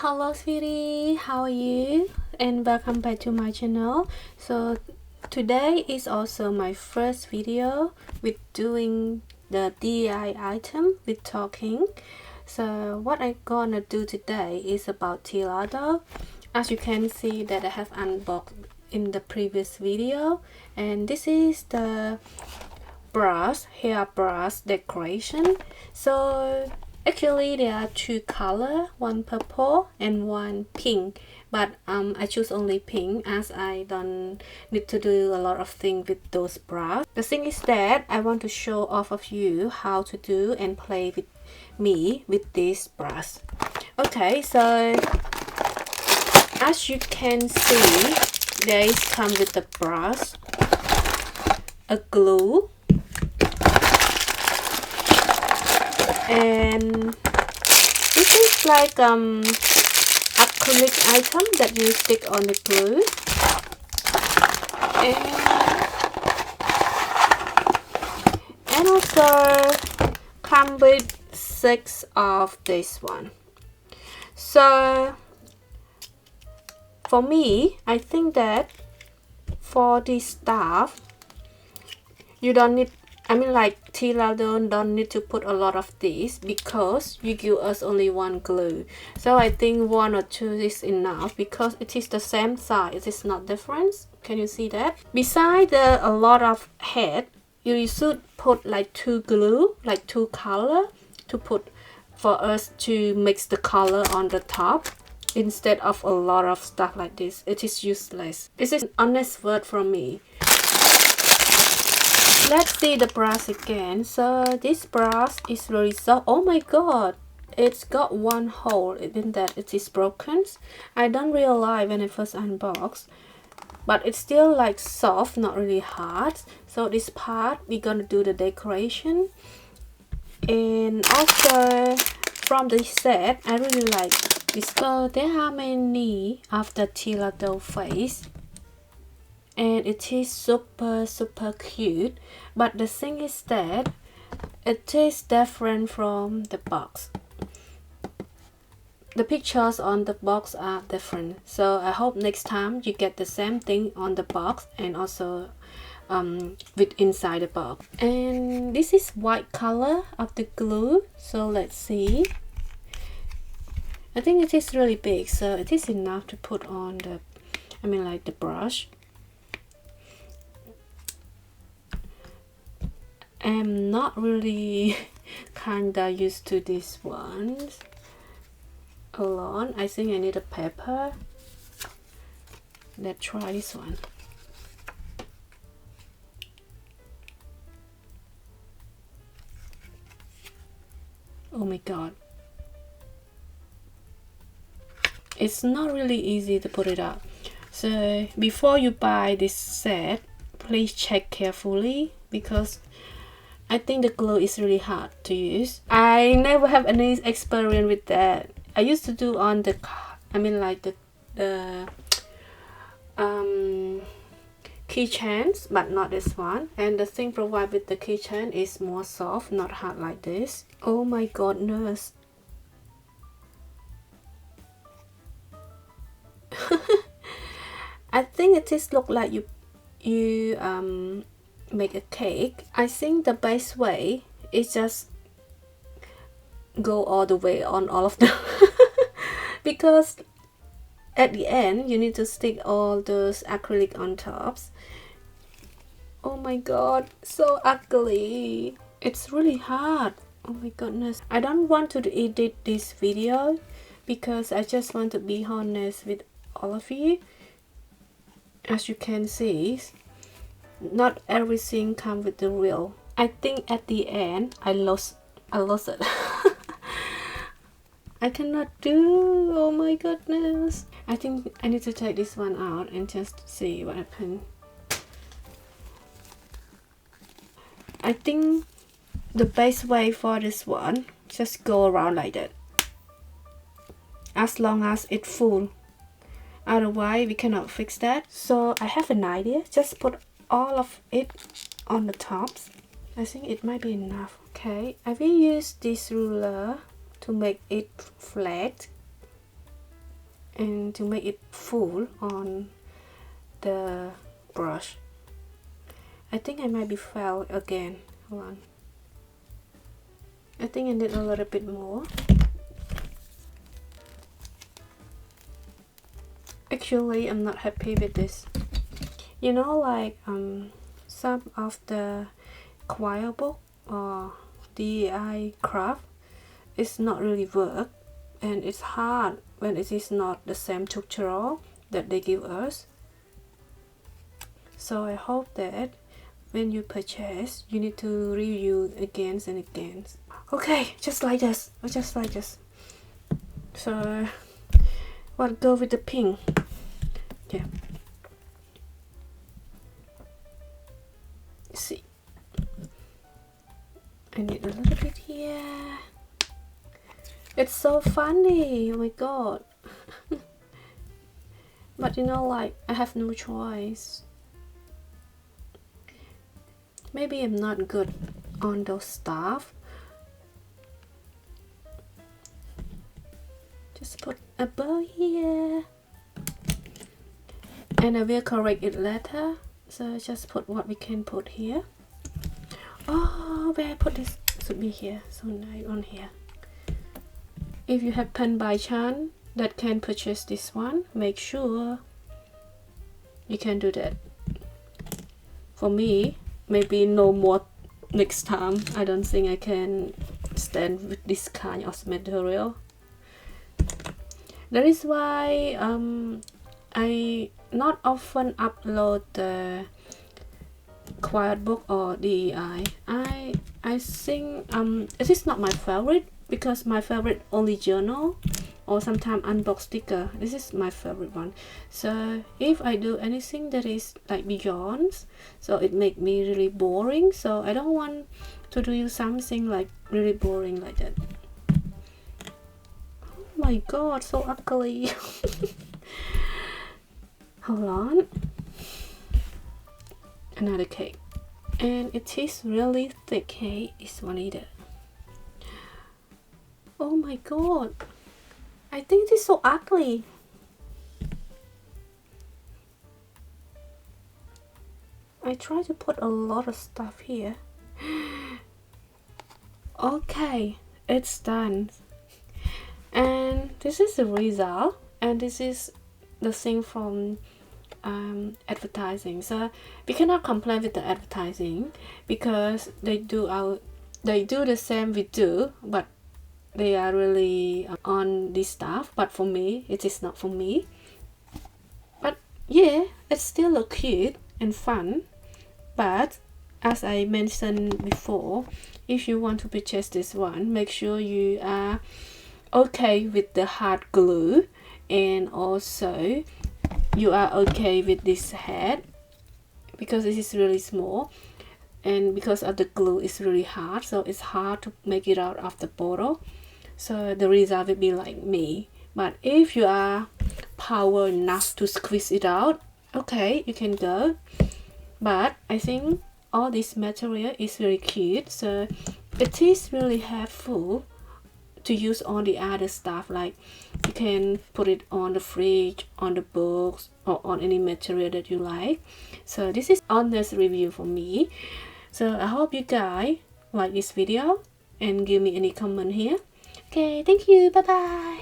Hello sweetie, how are you? And welcome back to my channel. So today is also my first video with doing the DIY item with talking. So what I'm gonna do today is about Telado. As you can see that I have unboxed in the previous video, and this is the hair brush decoration. So actually there are two colors, one purple and one pink, but I choose only pink as I don't need to do a lot of things with those brushes. The thing is that I want to show off of you how to do and play with me with this brush. Okay, so as you can see, there is come with the brush, a glue, and this is like acrylic item that you stick on the glue, and also come with 6 of this one. So for me, I think that for this stuff you don't need, like Telado don't need to put a lot of these because you give us only one glue. So I think 1 or 2 is enough because it is the same size, it is not different. Can you see that? Besides a lot of head, you should put like 2 glue, like 2 color to put for us to mix the color on the top. Instead of a lot of stuff like this, it is useless. This is an honest word from me. Let's see the brush again. So this brush is really soft. Oh my god, it's got one hole in that it is broken. I don't realize when I first unboxed, but it's still like soft, not really hard. So this part we're gonna do the decoration. And also from the set, I really like this. So there are many of the Telado face, and it is super cute, but the thing is that it is different from the box. The pictures on the box are different, so I hope next time you get the same thing on the box and also with inside the box. And this is white color of the glue, so let's see. I think it is really big, so it is enough to put on the like the brush. I'm not really kinda used to these ones alone. I think I need a paper. Let's try this one. Oh my god, it's not really easy to put it up. So before you buy this set, please check carefully because I think the glue is really hard to use. I never have any experience with that. I used to do on the like the keychains, but not this one. And the thing provided with the keychain is more soft, not hard like this. Oh my goodness. I think it is look like you make a cake. I think the best way is just go all the way on all of them because at the end you need to stick all those acrylic on tops. Oh my god, so ugly. It's really hard. Oh my goodness. I don't want to edit this video because I just want to be honest with all of you. As you can see, not everything comes with the real. I think at the end I lost it. I cannot do. Oh my goodness. I think I need to take this one out and just see what happens. I think the best way for this one, just go around like that as long as it's full. Otherwise we cannot fix that. So I have an idea. Just put all of it on the tops. I think it might be enough. Okay, I will use this ruler to make it flat. and to make it full on the brush. I think I might be foul again. Hold on. I think I need a little bit more. Actually, I'm not happy with this. You know, like some of the Kawaii book or DIY craft is not really work, and it's hard when it is not the same tutorial that they give us. So I hope that when you purchase, you need to review again and again. Okay, just like this. Just like this. So what go with the pink? Yeah. See, I need a little bit here. It's so funny, oh my god. But you know, like, I have no choice. Maybe I'm not good on those stuff. Just put a bow here. And I will correct it later. So just put what we can put here. Oh, where I put this should be here. So nice on here. If you have pen by chance that can purchase this one, make sure you can do that. For me, maybe no more next time. I don't think I can stand with this kind of material. That is why I not often upload the quiet book or DIY. I think it is not my favorite, because my favorite only journal or sometimes unbox sticker. This is my favorite one. So if I do anything that is like beyond, so it make me really boring. So I don't want to do something like really boring like that. Oh my god, so ugly. Hold on. Another cake, and it is really thick. Hey, this one either. Oh my god, I think this is so ugly. I try to put a lot of stuff here. Okay, it's done. And this is the result, and this is the thing from advertising. So we cannot complain with the advertising, because they do the same we do, but they are really on this stuff. But for me, it is not for me. But yeah, it's still look cute and fun. But as I mentioned before, if you want to purchase this one, make sure you are okay with the hard glue, and also you are okay with this head, because this is really small, and because of the glue is really hard, so it's hard to make it out of the bottle. So the result will be like me. But if you are power enough to squeeze it out, okay, you can go. But I think all this material is really cute, so it is really helpful to use on the other stuff. Like you can put it on the fridge, on the books, or on any material that you like. So this is honest review for me. So I hope you guys like this video and give me any comment here. Okay, thank you, bye bye.